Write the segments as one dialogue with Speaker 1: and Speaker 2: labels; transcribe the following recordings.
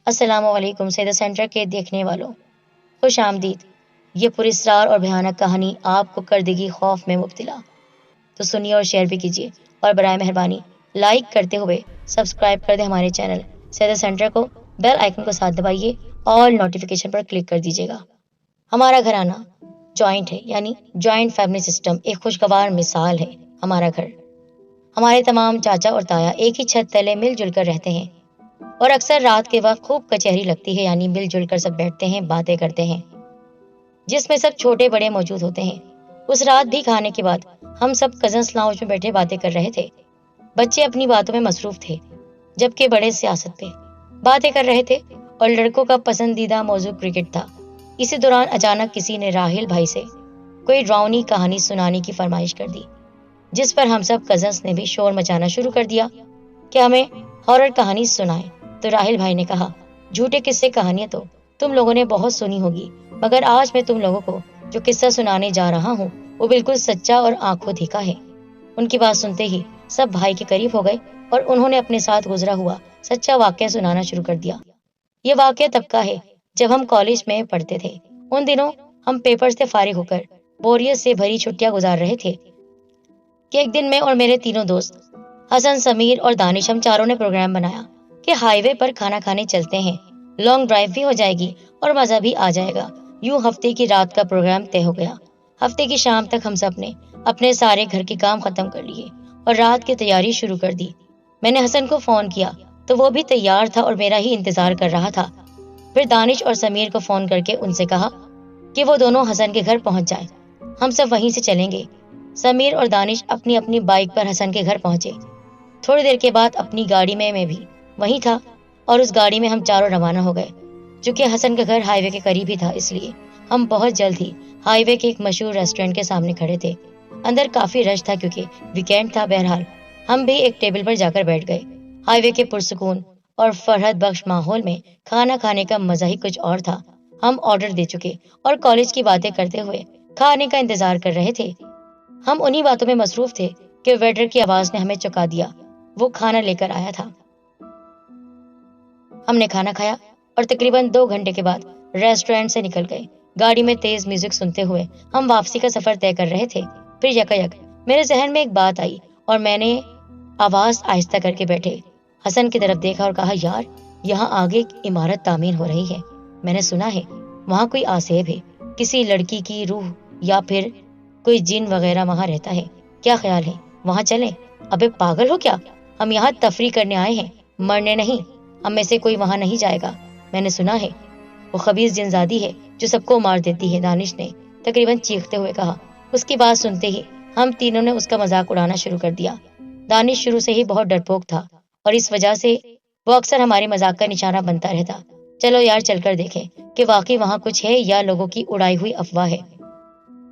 Speaker 1: السلام علیکم سیدہ سینٹر کے دیکھنے والوں، خوش آمدید۔ یہ پراسرار اور بھیانک کہانی آپ کو کر دے گی خوف میں مبتلا، تو سنیے اور شیئر بھی کیجیے، اور برائے مہربانی لائک کرتے ہوئے سبسکرائب کر دیں ہمارے چینل سیدہ سینٹر کو، بیل آئکن کو ساتھ دبائیے اور نوٹیفیکیشن پر کلک کر دیجیے گا۔ ہمارا گھرانہ جوائنٹ ہے، یعنی جوائنٹ فیملی سسٹم ایک خوشگوار مثال ہے۔ ہمارا گھر، ہمارے تمام چاچا اور تایا ایک ہی چھت تلے مل جل کر رہتے ہیں، اور اکثر رات کے وقت خوب کچہری لگتی ہے، یعنی مل جل کر سب بیٹھتے ہیں، باتیں کرتے ہیں، جس میں سب چھوٹے بڑے موجود ہوتے ہیں۔ اس رات بھی کھانے کے بعد ہم سب کزنس لاؤنج میں بیٹھے باتیں کر رہے تھے۔ بچے اپنی باتوں میں مصروف تھے، جبکہ بڑے سیاست پہ باتیں کر رہے تھے، اور لڑکوں کا پسندیدہ موضوع کرکٹ تھا۔ اسی دوران اچانک کسی نے راہیل بھائی سے کوئی ڈراؤنی کہانی سنانے کی فرمائش کر دی، جس پر ہم سب کزنس نے بھی شور مچانا شروع کر دیا کہ ہمیں ہارر کہانی سنائیں۔ تو راہیل بھائی نے کہا، جھوٹے قصے کہانیاں تو تم لوگوں نے بہت سنی ہوگی، مگر آج میں تم لوگوں کو جو قصہ سنانے جا رہا ہوں وہ بالکل سچا اور آنکھوں دیکھا ہے۔ ان کی بات سنتے ہی سب بھائی کے قریب ہو گئے، اور انہوں نے اپنے ساتھ گزرا ہوا سچا واقعہ سنانا شروع کر دیا۔ یہ واقعہ تب کا ہے جب ہم کالج میں پڑھتے تھے۔ ان دنوں ہم پیپر سے فارغ ہو کر بوریت سے بھری چھٹیاں گزار رہے تھے کہ ایک دن میں اور میرے تینوں دوست حسن، سمیر اور دانش، ہم چاروں نے پروگرام بنایا کہ ہائی وے پر کھانا کھانے چلتے ہیں، لانگ ڈرائیو بھی ہو جائے گی اور مزہ بھی آ جائے گا۔ یوں ہفتے کی رات کا پروگرام طے ہو گیا۔ ہفتے کی شام تک ہم سب نے اپنے سارے گھر کے کام ختم کر لیے اور رات کی تیاری شروع کر دی۔ میں نے حسن کو فون کیا تو وہ بھی تیار تھا اور میرا ہی انتظار کر رہا تھا۔ پھر دانش اور سمیر کو فون کر کے ان سے کہا کہ وہ دونوں حسن کے گھر پہنچ جائیں، ہم سب وہیں سے چلیں گے۔ سمیر اور دانش اپنی اپنی بائک پر حسن کے گھر پہنچے۔ تھوڑی دیر کے بعد اپنی گاڑی میں بھی وہیں تھا، اور اس گاڑی میں ہم چاروں روانہ ہو گئے۔ چونکہ حسن کا گھر ہائی وے کے قریب ہی تھا، اس لیے ہم بہت جلد ہی ہائی وے کے ایک مشہور ریسٹورینٹ کے سامنے کھڑے تھے۔ اندر کافی رش تھا کیونکہ ویکینڈ تھا۔ بہرحال ہم بھی ایک ٹیبل پر جا کر بیٹھ گئے۔ ہائی وے کے پرسکون اور فرحت بخش ماحول میں کھانا کھانے کا مزہ ہی کچھ اور تھا۔ ہم آرڈر دے چکے اور کالج کی باتیں کرتے ہوئے کھانے کا انتظار کر رہے تھے۔ ہم انہی باتوں میں مصروف تھے کہ ویٹر کی آواز نے ہمیں چونکا دیا۔ وہ کھانا لے کر آیا تھا۔ ہم نے کھانا کھایا اور تقریباً 2 گھنٹے کے بعد ریسٹورینٹ سے نکل گئے۔ گاڑی میں تیز میوزک سنتے ہوئے ہم واپسی کا سفر طے کر رہے تھے۔ پھر یکایک میرے ذہن میں ایک بات آئی اور میں نے آواز آہستہ کر کے بیٹھے حسن کی طرف دیکھا اور کہا، یار، یہاں آگے ایک عمارت تعمیر ہو رہی ہے۔ میں نے سنا ہے وہاں کوئی آسیب ہے، کسی لڑکی کی روح یا پھر کوئی جن وغیرہ وہاں رہتا ہے۔ کیا خیال ہے وہاں چلیں؟ ابے پاگل ہو کیا؟ ہم یہاں تفریح کرنے آئے ہیں، مرنے نہیں۔ ہم میں سے کوئی وہاں نہیں جائے گا۔ میں نے سنا ہے وہ خبیث جنزادی ہے جو سب کو مار دیتی ہے، دانش نے تقریباً چیختے ہوئے کہا۔ اس کی بات سنتے ہی ہم تینوں نے اس کا مذاق اڑانا شروع کر دیا۔ دانش شروع سے ہی بہت ڈرپوک تھا اور اس وجہ سے وہ اکثر ہمارے مذاق کا نشانہ بنتا رہتا۔ چلو یار، چل کر دیکھیں کہ واقعی وہاں کچھ ہے یا لوگوں کی اڑائی ہوئی افواہ ہے،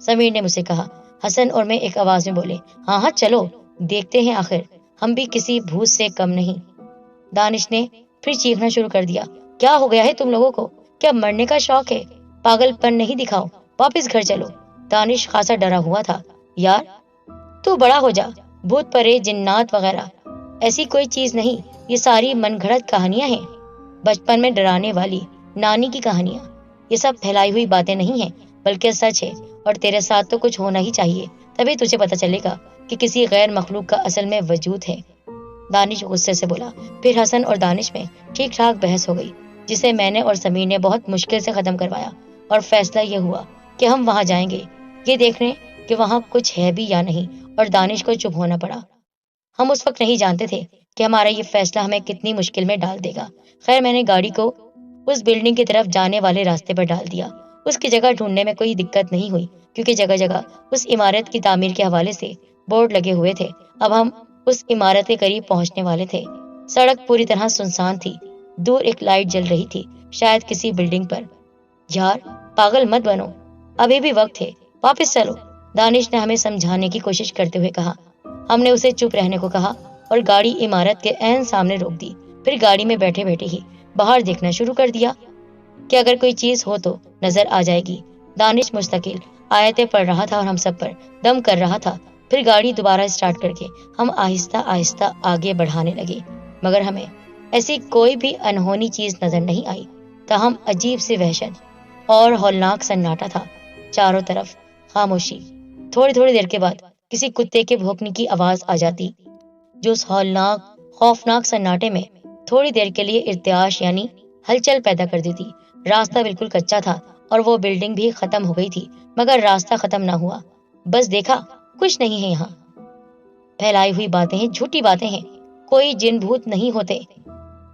Speaker 1: سمیر نے مجھ سے کہا۔ حسن اور میں ایک آواز میں بولے، ہاں ہاں چلو دیکھتے ہیں، آخر ہم بھی کسی بھوت سے کم نہیں۔ دانش نے پھر چیخنا شروع کر دیا، کیا ہو گیا ہے تم لوگوں کو؟ کیا مرنے کا شوق ہے؟ پاگل پن نہیں دکھاؤ، واپس گھر چلو۔ دانش خاصا ڈرا ہوا تھا۔ یار تو بڑا ہو جا، بھوت پرے جنات وغیرہ ایسی کوئی چیز نہیں، یہ ساری من گھڑت کہانیاں ہیں، بچپن میں ڈرانے والی نانی کی کہانیاں۔ یہ سب پھیلائی ہوئی باتیں نہیں ہیں بلکہ سچ ہے، اور تیرے ساتھ تو کچھ ہونا ہی چاہیے، تبھی تجھے پتہ چلے گا کہ کسی غیر مخلوق کا اصل میں وجود ہے، دانش غصے سے بولا۔ پھر حسن اور دانش میں ٹھیک ٹھاک بحث ہو گئی، جسے میں نے اور سمیر نے بہت مشکل سے ختم کروایا، اور فیصلہ یہ ہوا کہ ہم وہاں جائیں گے، یہ دیکھنے کہ وہاں کچھ ہے بھی یا نہیں، اور دانش کو چپ ہونا پڑا۔ ہم اس وقت نہیں جانتے تھے کہ ہمارا یہ فیصلہ ہمیں کتنی مشکل میں ڈال دے گا۔ خیر، میں نے گاڑی کو اس بلڈنگ کی طرف جانے والے راستے پر ڈال دیا۔ اس کی جگہ ڈھونڈنے میں کوئی دقت نہیں ہوئی کیونکہ جگہ جگہ اس عمارت کی تعمیر کے حوالے سے بورڈ لگے ہوئے تھے۔ اب ہم اس عمارت کے قریب پہنچنے والے تھے۔ سڑک پوری طرح سنسان تھی، دور ایک لائٹ جل رہی تھی، شاید کسی بلڈنگ پر۔ یار پاگل مت بنو، ابھی بھی وقت ہے، واپس چلو، دانش نے ہمیں سمجھانے کی کوشش کرتے ہوئے کہا۔ ہم نے اسے چپ رہنے کو کہا اور گاڑی عمارت کے عین سامنے روک دی۔ پھر گاڑی میں بیٹھے بیٹھے ہی باہر دیکھنا شروع کر دیا کہ اگر کوئی چیز ہو تو نظر آ جائے گی۔ دانش مستقل آیتیں پڑھ رہا تھا اور ہم سب پر دم کر رہا تھا۔ پھر گاڑی دوبارہ اسٹارٹ کر کے ہم آہستہ آہستہ آگے بڑھانے لگے، مگر ہمیں ایسی کوئی بھی انہونی چیز نظر نہیں آئی، تاہم عجیب سی وحشت اور ہولناک سناٹا تھا۔ چاروں طرف خاموشی۔ تھوڑی تھوڑی دیر کے بعد کسی کتے کے بھونکنے کی آواز آ جاتی، جو اس ہولناک خوفناک سناٹے میں تھوڑی دیر کے لیے ارتعاش یعنی ہلچل پیدا کر دیتی۔ راستہ بالکل کچا تھا اور وہ بلڈنگ بھی ختم ہو گئی تھی، مگر راستہ ختم نہ ہوا۔ بس دیکھا کچھ نہیں ہے یہاں، پھیلائی ہوئی باتیں ہیں، جھوٹی باتیں ہیں، کوئی جن بھوت نہیں ہوتے،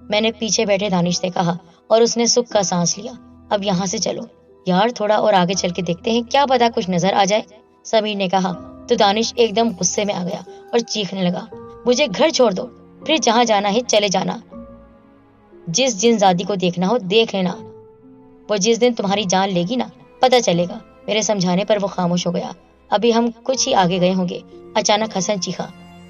Speaker 1: میں نے پیچھے بیٹھے دانش سے کہا، اور اس نے سکھ کا سانس لیا۔ اب یہاں سے چلو یار، تھوڑا اور آگے چل کے دیکھتے ہیں، کیا پتا کچھ نظر آ جائے، سمیر نے کہا تو دانش ایک دم غصے میں آ گیا اور چیخنے لگا، مجھے گھر چھوڑ دو، پھر جہاں جانا ہے چلے جانا، جس جن زادی کو دیکھنا ہو دیکھ لینا، وہ جس دن تمہاری جان لے گی نا پتہ چلے گا۔ میرے سمجھانے پر وہ خاموش ہو گیا۔ ابھی ہم کچھ ہی آگے گئے ہوں گے، اچانک حسن چیخا،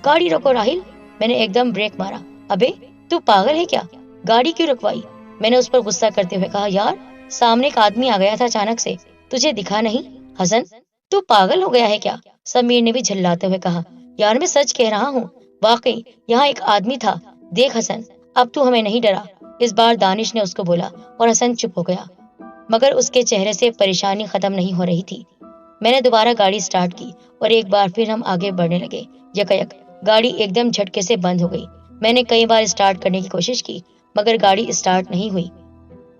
Speaker 1: گاڑی روکو راہل۔ میں نے ایک دم بریک مارا۔ ابے تو پاگل ہے کیا، گاڑی کیوں رکوائی؟ میں نے اس پر غصہ کرتے ہوئے کہا، یار سامنے ایک آدمی آ گیا تھا اچانک سے، تجھے دکھا نہیں؟ حسن تو پاگل ہو گیا ہے کیا؟ سمیر نے بھی جھلاتے ہوئے کہا، یار میں سچ کہہ رہا ہوں، واقعی یہاں ایک آدمی تھا، دیکھ حسن، اب تو ہمیں نہیں ڈرا؟ اس بار دانش نے اس کو بولا اور حسن چپ ہو گیا، مگر اس کے چہرے سے پریشانی ختم نہیں ہو رہی تھی۔ میں نے دوبارہ گاڑی سٹارٹ کی اور ایک بار پھر ہم آگے بڑھنے لگے۔ یکایک گاڑی ایک دم جھٹکے سے بند ہو گئی۔ میں نے کئی بار سٹارٹ کرنے کی کوشش کی، مگر گاڑی سٹارٹ نہیں ہوئی۔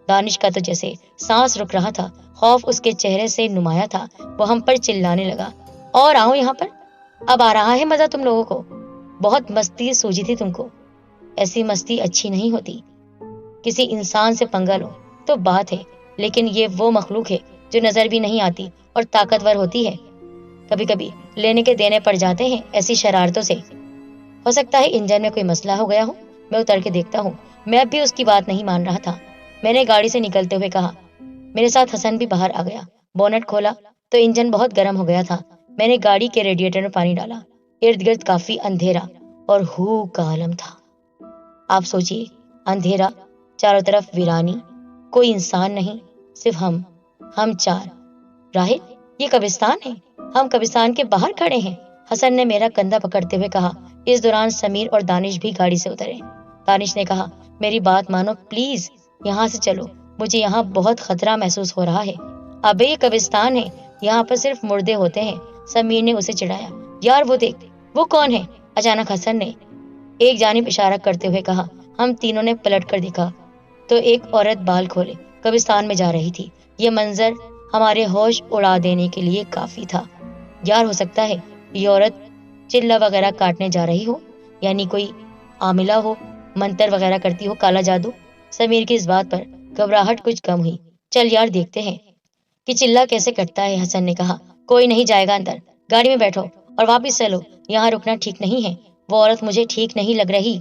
Speaker 1: دانش کا تو جیسے سانس رک رہا تھا، خوف اس کے چہرے سے نمایاں تھا۔ وہ ہم پر چلانے لگا، اور آؤ یہاں پر، اب آ رہا ہے مزہ تم لوگوں کو، بہت مستی سوجی تھی تم کو، ایسی مستی اچھی نہیں ہوتی، کسی انسان سے پنگا لو تو بات ہے، لیکن یہ وہ مخلوق ہے جو نظر بھی نہیں آتی اور طاقتور ہوتی ہے، کبھی کبھی لینے کے دینے پڑ جاتے ہیں ایسی شرارتوں سے۔ ہو سکتا ہے انجن میں کوئی مسئلہ ہو گیا ہو، میں اتر کے دیکھتا ہوں۔ میں اب بھی اس کی بات نہیں مان رہا تھا۔ میں نے گاڑی سے نکلتے ہوئے کہا۔ میرے ساتھ حسن بھی باہر آ گیا۔ بونٹ کھولا تو انجن بہت گرم ہو گیا تھا۔ میں نے گاڑی کے ریڈیٹر میں پانی ڈالا۔ ارد گرد کافی اندھیرا اور ہو کا عالم تھا۔ آپ سوچئے، اندھیرا، چاروں طرف ویرانی، کوئی انسان نہیں، صرف ہم چار۔ راہل یہ قبرستان ہے، ہم قبرستان کے باہر کھڑے ہیں، حسن نے میرا کندھا پکڑتے ہوئے کہا۔ اس دوران سمیر اور دانش بھی گاڑی سے اترے۔ دانش نے کہا، میری بات مانو پلیز، یہاں سے چلو، مجھے یہاں بہت خطرہ محسوس ہو رہا ہے۔ ابے یہ قبرستان ہے، یہاں پر صرف مردے ہوتے ہیں، سمیر نے اسے چڑھایا۔ یار وہ دیکھ، وہ کون ہے؟ اچانک حسن نے ایک جانب اشارہ کرتے ہوئے کہا۔ ہم تینوں نے پلٹ کر دیکھا تو ایک عورت بال کھولے قبرستان میں جا رہی تھی۔ یہ منظر ہمارے ہوش اڑا دینے کے لیے کافی تھا۔ یار ہو سکتا ہے یہ عورت چلا وغیرہ کاٹنے جا رہی ہو، یعنی کوئی عاملہ ہو، منتر وغیرہ کرتی ہو، کالا جادو۔ سمیر کی اس بات پر گھبراہٹ کچھ کم ہوئی۔ چل یار دیکھتے ہیں کہ چلا کیسے کٹتا ہے، حسن نے کہا۔ کوئی نہیں جائے گا اندر، گاڑی میں بیٹھو اور واپس چلو، یہاں رکنا ٹھیک نہیں ہے، وہ عورت مجھے ٹھیک نہیں لگ رہی۔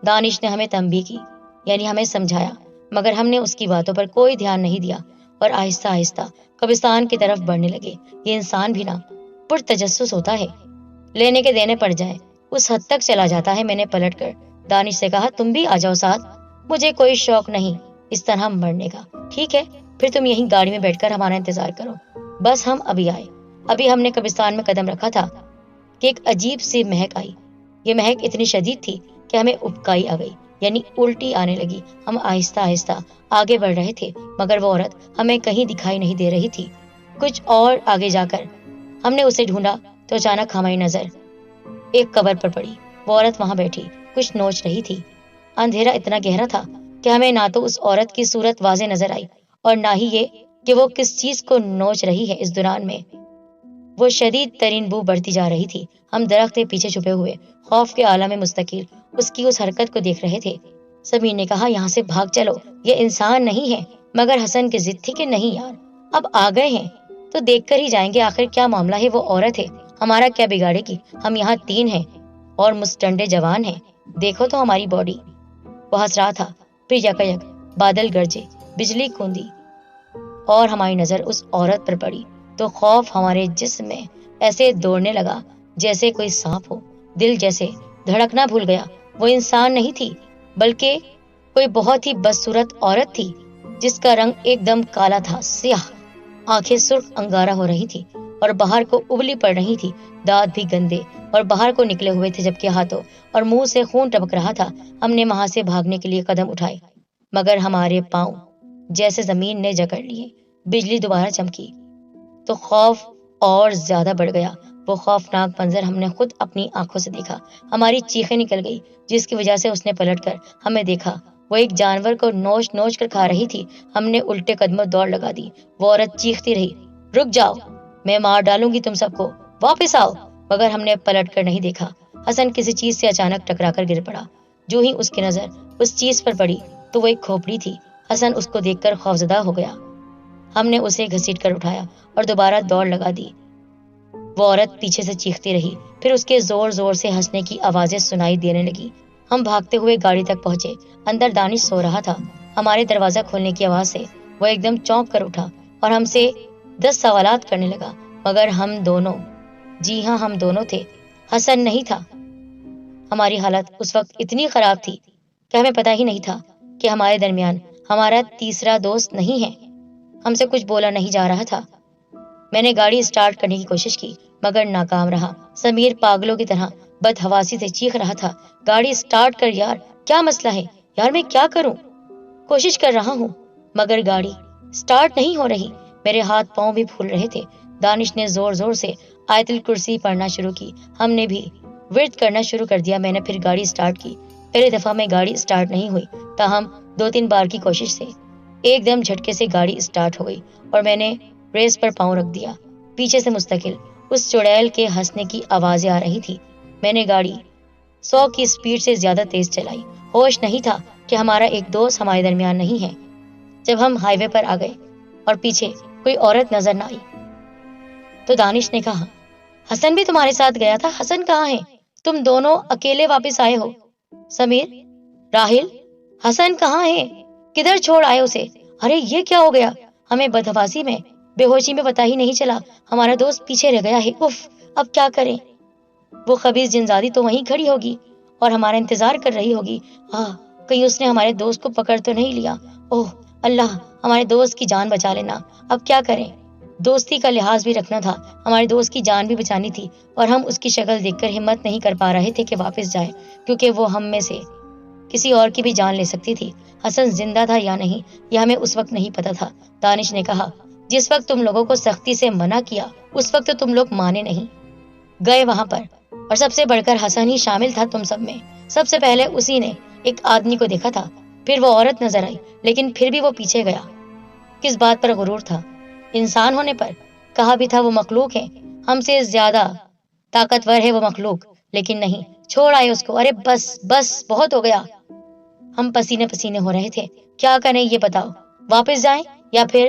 Speaker 1: دانش نے ہمیں تنبیہ کی، یعنی ہمیں سمجھایا، مگر ہم نے اس کی باتوں پر کوئی دھیان نہیں دیا اور آہستہ آہستہ قبرستان کی طرف بڑھنے لگے۔ یہ انسان بھی نہ پرتجسس ہوتا ہے، لینے کے دینے پڑ جائیں اس حد تک چلا جاتا ہے۔ میں نے پلٹ کر دانش سے کہا، تم بھی آ جاؤ ساتھ، مجھے کوئی شوق نہیں اس طرح مرنے کا۔ ٹھیک ہے پھر تم یہیں گاڑی میں بیٹھ کر ہمارا انتظار کرو، بس ہم ابھی آئے۔ ابھی ہم نے قبرستان میں قدم رکھا تھا کہ ایک عجیب سی مہک آئی۔ یہ مہک اتنی شدید تھی کہ ہمیں ابکائی آ گئی، یعنی الٹی آنے لگی۔ ہم آہستہ آہستہ آگے بڑھ رہے تھے، مگر وہ عورت ہمیں کہیں دکھائی نہیں دے رہی تھی۔ کچھ اور آگے جا کر ہم نے اسے ڈھونڈا تو اچانک ہماری نظر ایک قبر پر پڑی۔ وہ عورت وہاں بیٹھی کچھ نوچ رہی تھی۔ اندھیرا اتنا گہرا تھا کہ ہمیں نہ تو اس عورت کی صورت واضح نظر آئی اور نہ ہی یہ کہ وہ کس چیز کو نوچ رہی ہے۔ اس دوران میں وہ شدید ترین بو بڑھتی جا رہی تھی۔ ہم درخت کے پیچھے چھپے ہوئے خوف کے عالم میں مستقل اس کی اس حرکت کو دیکھ رہے تھے۔ سمیر نے کہا، یہاں سے بھاگ چلو، یہ انسان نہیں ہے۔ مگر حسن کی ضد تھی کہ نہیں یار، اب آ گئے ہیں تو دیکھ کر ہی جائیں گے، آخر کیا معاملہ ہے، وہ عورت ہے، ہمارا کیا بگاڑے گی، ہم یہاں تین ہیں اور مستنڈے جوان ہیں، دیکھو تو ہماری باڈی۔ وہ ہنس رہا تھا، پھر یکایک بادل گرجے، بجلی کھوندی اور ہماری نظر اس عورت پر پڑی تو خوف ہمارے جسم میں ایسے دوڑنے لگا جیسے کوئی سانپ ہو۔ دل جیسے دھڑکنا بھول گیا۔ وہ انسان نہیں تھی بلکہ کوئی بہت ہی بدصورت عورت تھی جس کا رنگ ایک دم کالا تھا، سیاہ، آنکھیں سرخ انگارہ ہو رہی تھی، اور باہر کو ابلی پڑ رہی تھی، دانت بھی گندے اور باہر کو نکلے ہوئے تھے، جبکہ ہاتھوں اور منہ سے خون ٹپک رہا تھا۔ ہم نے وہاں سے بھاگنے کے لیے قدم اٹھائے، مگر ہمارے پاؤں جیسے زمین نے جکڑ لیے۔ بجلی دوبارہ چمکی تو خوف اور زیادہ بڑھ گیا۔ وہ خوفناک منظر ہم نے خود اپنی آنکھوں سے دیکھا۔ ہماری چیخیں نکل گئی، جس کی وجہ سے اس نے پلٹ کر ہمیں دیکھا۔ وہ ایک جانور کو نوچ نوچ کر کھا رہی تھی۔ ہم نے الٹے قدموں دوڑ لگا دی۔ وہ عورت چیختی رہی، رک جاؤ، میں مار ڈالوں گی تم سب کو، واپس آؤ۔ مگر ہم نے پلٹ کر نہیں دیکھا۔ حسن کسی چیز سے اچانک ٹکرا کر گر پڑا۔ جو ہی اس کی نظر اس چیز پر پڑی تو وہ ایک کھوپڑی تھی۔ حسن اس کو دیکھ کر خوفزدہ ہو گیا۔ ہم نے اسے گھسیٹ کر اٹھایا اور دوبارہ دوڑ لگا دی۔ وہ عورت پیچھے سے چیختی رہی، پھر اس کے زور زور سے ہنسنے کی آوازیں سنائی دینے لگی۔ ہم بھاگتے ہوئے گاڑی تک پہنچے۔ اندر دانش سو رہا تھا۔ ہمارے دروازہ کھولنے کی آواز سے وہ ایک دم چونک کر اٹھا اور ہم سے 10 سوالات کرنے لگا، مگر ہم دونوں، جی ہاں ہم دونوں تھے، حسن نہیں تھا۔ ہماری حالت اس وقت اتنی خراب تھی کہ ہمیں پتہ ہی نہیں تھا کہ ہمارے درمیان ہمارا تیسرا دوست نہیں ہے۔ ہم سے کچھ بولا نہیں جا رہا تھا۔ میں نے گاڑی اسٹارٹ کرنے کی کوشش کی مگر ناکام رہا۔ سمیر پاگلوں کی طرح بدحواسی سے چیخ رہا تھا، گاڑی اسٹارٹ کر یار، کیا مسئلہ ہے یار، میں کیا کروں؟ کوشش کر رہا ہوں مگر گاڑی اسٹارٹ نہیں ہو رہی۔ میرے ہاتھ پاؤں بھی پھول رہے تھے۔ دانش نے زور زور سے آیت الکرسی پڑھنا شروع کی۔ ہم نے بھی ورد کرنا شروع کر دیا۔ میں نے پھر گاڑی اسٹارٹ کی۔ پہلی دفعہ میں گاڑی اسٹارٹ نہیں ہوئی، تاہم 2-3 بار کی کوشش سے ایک دم جھٹکے سے گاڑی اسٹارٹ ہو گئی اور میں نے ریس پر پاؤں رکھ دیا۔ پیچھے سے مستقل اس چڑیل کے ہنسنے کی آوازیں آ رہی تھی۔ میں نے گاڑی 100 کی اسپیڈ سے زیادہ تیز چلائی۔ ہوش نہیں تھا کہ ہمارا ایک دوست ہمارے درمیان نہیں ہے۔ جب ہم ہائی وے پر آ گئے اور پیچھے کوئی عورت نظر نہ آئی تو دانش نے کہا، حسن بھی تمہارے ساتھ گیا تھا، حسن کہاں ہے؟ تم دونوں اکیلے واپس آئے ہو؟ سمیر، راہل، حسن کہاں ہے؟ کدھر چھوڑ آئے اسے؟ ارے یہ کیا ہو گیا؟ ہمیں بدحواسی میں، بے ہوشی میں پتہ ہی نہیں چلا ہمارا دوست پیچھے رہ گیا ہے۔ اف، اب کیا کریں؟ وہ خبیث جنزادی تو وہیں کھڑی ہوگی اور ہمارا انتظار کر رہی ہوگی۔ کہیں اس نے ہمارے دوست کو پکڑ تو نہیں لیا؟ اوہ اللہ، ہمارے دوست کی جان بچا لینا۔ اب کیا کریں؟ دوستی کا لحاظ بھی رکھنا تھا، ہمارے دوست کی جان بھی بچانی تھی، اور ہم اس کی شکل دیکھ کر ہمت نہیں کر پا رہے تھے کہ واپس جائیں، کیونکہ وہ ہم میں سے کسی اور کی بھی جان لے سکتی تھی۔ حسن زندہ تھا یا نہیں یہ ہمیں اس وقت نہیں پتا تھا۔ دانش نے کہا، جس وقت تم لوگوں کو سختی سے منع کیا اس وقت تو تم لوگ مانے نہیں، گئے وہاں پر، اور سب سے بڑھ کر حسن ہی شامل تھا تم سب میں۔ سب سے پہلے اسی نے ایک آدمی کو دیکھا تھا، پھر وہ عورت نظر آئی، لیکن پھر بھی وہ پیچھے گیا۔ کس بات پر غرور تھا؟ انسان ہونے پر؟ کہا بھی تھا وہ مخلوق ہے، ہم سے زیادہ طاقتور ہے وہ مخلوق، لیکن نہیں، چھوڑ آئے اس کو۔ ارے بس بس، بہت ہو گیا۔ ہم پسینے پسینے ہو رہے تھے۔ کیا کریں یہ بتاؤ، واپس جائیں یا پھر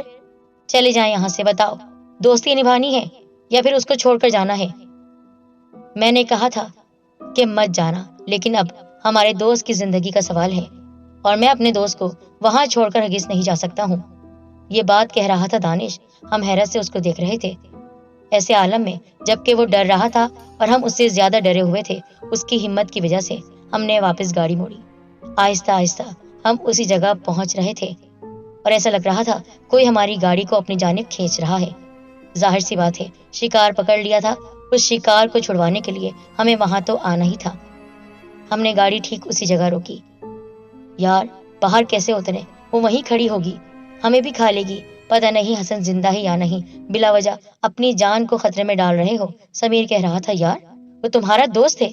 Speaker 1: چلے جائیں یہاں سے؟ بتاؤ، دوستی نبھانی ہے یا پھر اس کو چھوڑ کر جانا ہے؟ میں نے کہا تھا کہ مت جانا، لیکن اب ہمارے دوست کی زندگی کا سوال ہے اور میں اپنے دوست کو وہاں چھوڑ کر ہرگز نہیں جا سکتا ہوں۔ یہ بات کہہ رہا تھا دانش۔ ہم حیرت سے اس کو دیکھ رہے تھے، ایسے عالم میں جبکہ وہ ڈر رہا تھا اور ہم اس سے زیادہ ڈرے ہوئے تھے۔ اس کی ہمت کی وجہ سے ہم نے واپس گاڑی موڑی۔ آہستہ آہستہ ہم اسی جگہ پہنچ رہے تھے اور ایسا لگ رہا تھا کوئی ہماری گاڑی کو اپنی جانب کھینچ رہا ہے۔ ظاہر سی بات ہے، شکار پکڑ لیا تھا، اس شکار کو چھڑوانے کے لیے ہمیں وہاں تو آنا ہی تھا۔ ہم نے گاڑی ٹھیک اسی جگہ روکی۔ یار باہر کیسے اترے؟ وہ وہیں کھڑی ہوگی، ہمیں بھی کھا لے گی۔ پتہ نہیں حسن زندہ ہے یا نہیں، بلا وجہ اپنی جان کو خطرے میں ڈال رہے ہو۔ سمیر کہہ رہا تھا، یار وہ تمہارا دوست ہے،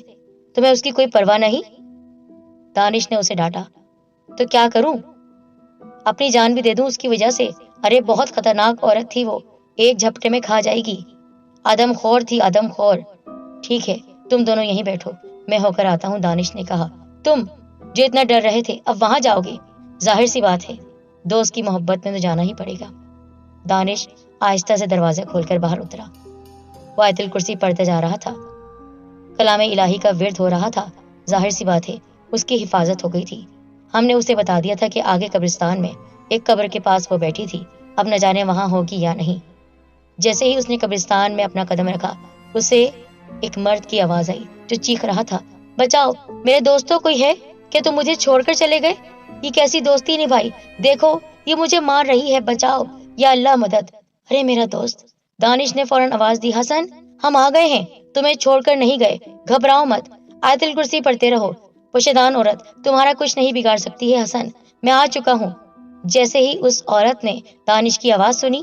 Speaker 1: تمہیں اس کی کوئی پرواہ نہیں؟ دانش نے اسے ڈانٹا۔ تو کیا کروں؟ اپنی جان بھی دے دوں اس کی وجہ سے؟ ارے بہت خطرناک عورت تھی وہ، ایک جھپٹے میں کھا جائے گی۔ آدم خور تھی، آدم خور۔ ٹھیک ہے، تم دونوں یہیں بیٹھو، میں ہو کر آتا ہوں، دانش نے کہا۔ تم جو اتنا ڈر رہے تھے اب وہاں جاؤ گے؟ ظاہر سی بات ہے، دوست کی محبت میں تو جانا ہی پڑے گا۔ دانش آہستہ سے دروازہ کھول کر باہر اترا۔ وہ آیت الکرسی پڑھتا جا رہا تھا، کلام الہی کا ورد ہو رہا تھا۔ ظاہر سی بات ہے اس کی حفاظت ہو گئی تھی۔ ہم نے اسے بتا دیا تھا کہ آگے قبرستان میں ایک قبر کے پاس وہ بیٹھی تھی، اب نہ جانے وہاں ہوگی یا نہیں۔ جیسے ہی اس نے قبرستان میں اپنا قدم رکھا، اسے ایک مرد کی آواز آئی جو چیخ رہا تھا، بچاؤ، میرے دوستوں، کوئی ہے کہ تم مجھے چھوڑ کر چلے گئے؟ یہ کیسی دوستی نبھائی؟ دیکھو یہ مجھے مار رہی ہے، بچاؤ، یا اللہ مدد۔ ارے میرا دوست، دانش نے فوراً آواز دی، حسن ہم آ گئے ہیں، تمہیں چھوڑ کر نہیں گئے، گھبراؤ مت، آیت الکرسی پڑھتے رہو، وہ شیطان عورت تمہارا کچھ نہیں بگاڑ سکتی ہے حسن، میں آ چکا ہوں۔ جیسے ہی اس عورت نے دانش کی آواز سنی،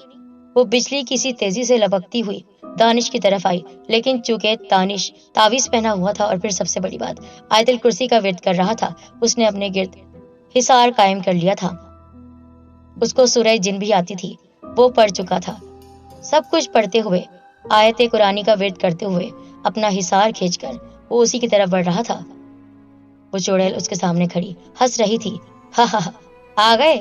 Speaker 1: وہ بجلی کسی تیزی سے لپکتی ہوئی دانش کی طرف آئی، لیکن چونکہ دانش تعویذ پہنا ہوا تھا اور پھر سب سے بڑی بات آیت الکرسی کا ورد کر رہا تھا، اس نے اپنے گرد حصار قائم کر لیا تھا۔ اس کو سورہ جن بھی آتی تھی، وہ پڑھ چکا تھا۔ سب کچھ پڑھتے ہوئے، آیت قرآنی کا ورد کرتے ہوئے، اپنا حصار کھینچ کر وہ اسی کی طرف بڑھ رہا تھا۔ وہ چڑیل اس کے سامنے کھڑی ہنس رہی تھی، ہا ہا، آ گئے،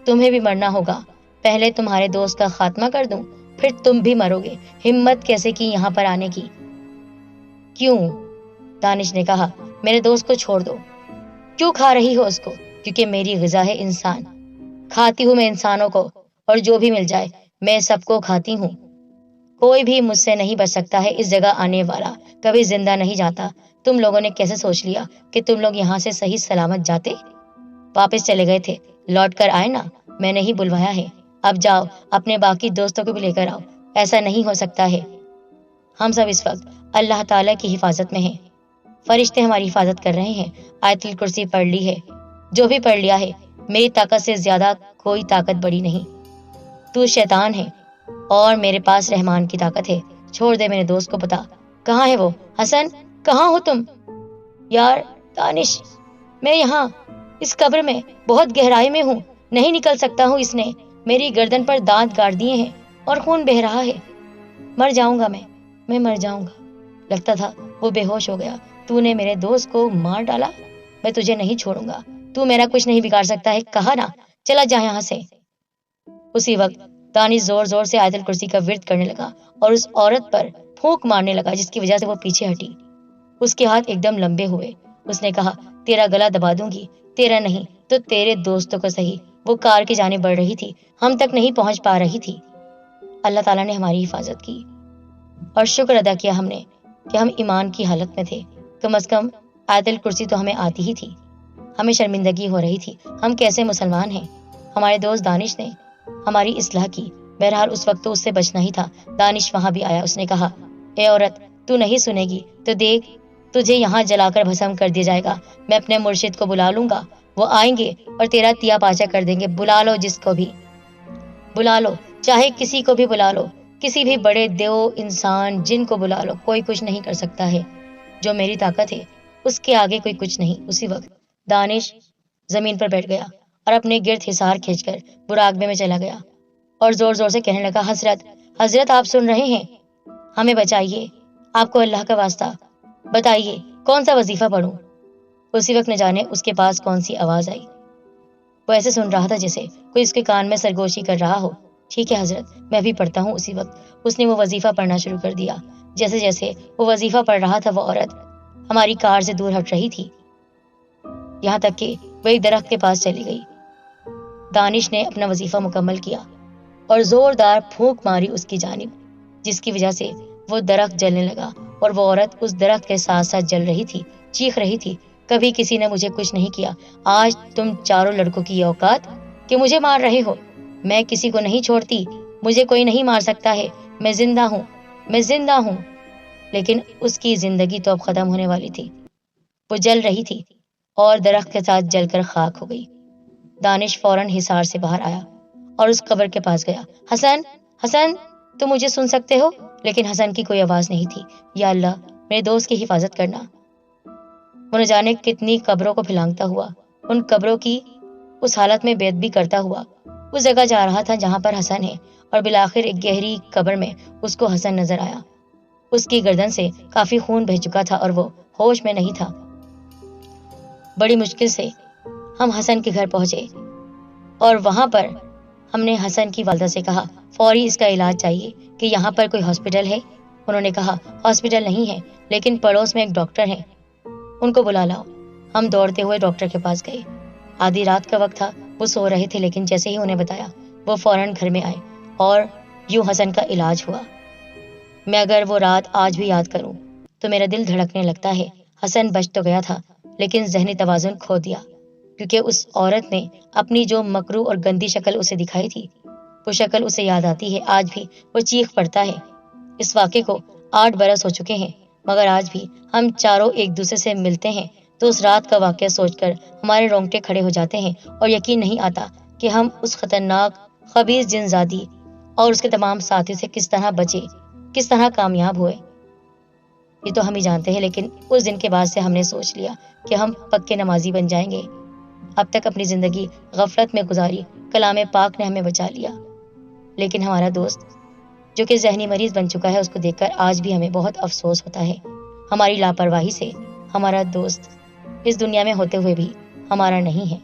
Speaker 1: تمہیں بھی مرنا ہوگا، پہلے تمہارے دوست کا خاتمہ کر دوں، پھر تم بھی مرو گے، ہمت کیسے کی یہاں پر آنے کی؟ کیوں؟ دانش نے کہا، میرے دوست کو چھوڑ دو۔ کیوں کھا رہی ہو اس کو؟ کیونکہ میری غذا ہے انسان، کھاتی ہوں میں انسانوں کو، اور جو بھی مل جائے میں سب کو کھاتی ہوں۔ کوئی بھی مجھ سے نہیں بچ سکتا ہے، اس جگہ آنے والا کبھی زندہ نہیں جاتا۔ تم لوگوں نے کیسے سوچ لیا کہ تم لوگ یہاں سے صحیح سلامت جاتے؟ واپس چلے گئے تھے، لوٹ کر آئے نا، میں نے ہی بلوایا ہے، اب جاؤ اپنے باقی دوستوں کو بھی لے کر آؤ۔ ایسا نہیں ہو سکتا ہے، ہم سب اس وقت اللہ تعالیٰ کی حفاظت میں ہیں، فرشتے ہماری حفاظت کر رہے ہیں۔ آیت الکرسی پڑھ لی ہے، جو بھی پڑھ لیا ہے، میری طاقت سے زیادہ کوئی طاقت بڑی نہیں۔ تو شیطان ہے اور میرے پاس رحمان کی طاقت ہے، چھوڑ دے میرے دوست کو، بتا کہاں ہے وہ؟ حسن کہاں ہو تم؟ یار دانش، میں یہاں اس قبر میں بہت گہرائی میں ہوں، نہیں نکل سکتا ہوں، اس نے میری گردن پر دانت گاڑ دیے ہیں اور خون بہ رہا ہے، مر جاؤں گا میں مر جاؤں گا، لگتا تھا وہ بے ہوش ہو گیا۔ تو نے میرے دوست کو مار ڈالا، میں تجھے نہیں چھوڑوں گا، تو میرا کچھ نہیں بگاڑ سکتا ہے، کہا نا، چلا جا یہاں سے۔ اسی وقت دانش زور زور سے آیت الکرسی کا ورد کرنے لگا اور اس عورت پر پھونک مارنے لگا، جس کی وجہ سے وہ پیچھے ہٹی۔ اس کے ہاتھ ایک دم لمبے ہوئے، اس نے کہا، تیرا گلا دبا دوں گی، تیرا نہیں تو تیرے دوستوں کو صحیح۔ وہ کار کی جانب بڑھ رہی تھی، ہم تک نہیں پہنچ پا رہی تھی۔ اللہ تعالیٰ نے ہماری حفاظت کی اور شکر ادا کیا ہم نے کہ ہم ایمان کی حالت میں تھے، کم از کم آیت الکرسی تو ہمیں آتی ہی تھی۔ ہمیں شرمندگی ہو رہی تھی، ہم کیسے مسلمان ہیں۔ ہمارے دوست دانش نے ہماری اصلاح کی، بہرحال اس وقت تو اس سے بچنا ہی تھا۔ دانش وہاں بھی آیا، اس نے کہا، اے عورت، تو نہیں سنے گی تو دیکھ، تجھے یہاں جلا کر بھسم کر دیا جائے گا، میں اپنے مرشد کو بلا لوں گا، وہ آئیں گے اور تیرا تیا پاچا کر دیں گے، بلا لو جس کو بھی بلا لو، چاہے کسی کو بھی بلا لو، کسی بھی بڑے دیو انسان جن کو بلا لو، کوئی کچھ نہیں کر سکتا ہے، جو میری طاقت ہے اس کے آگے کوئی کچھ نہیں۔ اسی وقت دانش زمین پر بیٹھ گیا اور اپنے گرد حصار کھینچ کر براقبے میں چلا گیا اور زور زور سے کہنے لگا، حضرت حضرت آپ سن رہے ہیں، ہمیں بچائیے، آپ کو اللہ کا واسطہ بتائیے کون سا وظیفہ پڑھوں۔ اسی وقت نہ جانے اس کے پاس کون سی آواز آئی، وہ ایسے سن رہا تھا جیسے کوئی اس کے کان میں سرگوشی کر رہا ہو۔ ٹھیک ہے حضرت، میں بھی پڑھتا ہوں۔ اسی وقت اس نے وہ وظیفہ پڑھنا شروع کر دیا۔ جیسے جیسے وہ وظیفہ پڑھ رہا تھا، وہ عورت ہماری کار سے دور ہٹ رہی تھی، یہاں تک کہ وہ ایک درخت کے پاس چلی گئی۔ دانش نے اپنا وظیفہ مکمل کیا اور زوردار پھونک ماری اس کی جانب، جس کی وجہ سے وہ درخت جلنے لگا اور وہ عورت اس درخت کے ساتھ ساتھ جل رہی تھی، چیخ رہی تھی، کبھی کسی نے مجھے کچھ نہیں کیا، آج تم چاروں لڑکوں کی یہ اوقات کہ مجھے مار رہے ہو، میں کسی کو نہیں چھوڑتی، مجھے کوئی نہیں مار سکتا ہے، میں زندہ ہوں، میں زندہ ہوں۔ لیکن اس کی زندگی تو اب ختم ہونے والی تھی، وہ جل رہی تھی اور درخت کے ساتھ جل کر خاک ہو گئی۔ دانش فوراً حصار سے باہر آیا اور اس قبر کے پاس گیا۔ حسن حسن، تم مجھے سن سکتے ہو؟ لیکن حسن کی کوئی آواز نہیں تھی۔ یا اللہ، میرے دوست کی حفاظت کرنا۔ وہ نہ جانے کتنی قبروں کو پھلانگتا ہوا، ان قبروں کی اس حالت میں بیعت بھی کرتا ہوا اس جگہ جا رہا تھا جہاں پر حسن ہے، اور بالآخر ایک گہری قبر میں اس کو حسن نظر آیا۔ اس کی گردن سے کافی خون بہہ چکا تھا اور وہ ہوش میں نہیں تھا۔ بڑی مشکل سے ہم حسن کے گھر پہنچے اور وہاں پر ہم نے حسن کی والدہ سے کہا، فوری اس کا علاج چاہیے، کہ یہاں پر کوئی ہاسپٹل ہے؟ انہوں نے کہا، ہاسپٹل نہیں ہے، لیکن پڑوس میں ایک ڈاکٹر ہے، ان کو بلا لاؤ۔ ہم دوڑتے ہوئے ڈاکٹر کے پاس گئے۔ آدھی رات کا وقت تھا، وہ سو رہے تھے، لیکن جیسے ہی انہیں بتایا، وہ فوراً گھر میں آئے اور یوں حسن کا علاج ہوا۔ میں اگر وہ رات آج بھی یاد کروں تو میرا دل دھڑکنے لگتا ہے۔ حسن بچ تو گیا تھا، لیکن ذہنی توازن کھو دیا، کیونکہ اس عورت نے اپنی جو مکروہ اور گندی شکل اسے دکھائی تھی، وہ شکل اسے یاد آتی ہے، آج بھی وہ چیخ پڑتا ہے۔ اس واقعے کو 8 برس ہو چکے ہیں، مگر آج بھی ہم چاروں ایک دوسرے سے ملتے ہیں تو اس رات کا واقعہ سوچ کر ہمارے رونگٹے کھڑے ہو جاتے ہیں اور یقین نہیں آتا کہ ہم اس خطرناک خبیث جن زادی اور اس کے تمام ساتھیوں سے کس طرح بچے، کس طرح کامیاب ہوئے۔ یہ تو ہم ہی جانتے ہیں، لیکن اس دن کے بعد سے ہم نے سوچ لیا کہ ہم پکے نمازی بن جائیں گے۔ اب تک اپنی زندگی غفلت میں گزاری، کلام پاک نے ہمیں بچا لیا، لیکن ہمارا دوست جو کہ ذہنی مریض بن چکا ہے، اس کو دیکھ کر آج بھی ہمیں بہت افسوس ہوتا ہے۔ ہماری لاپرواہی سے ہمارا دوست اس دنیا میں ہوتے ہوئے بھی ہمارا نہیں ہے۔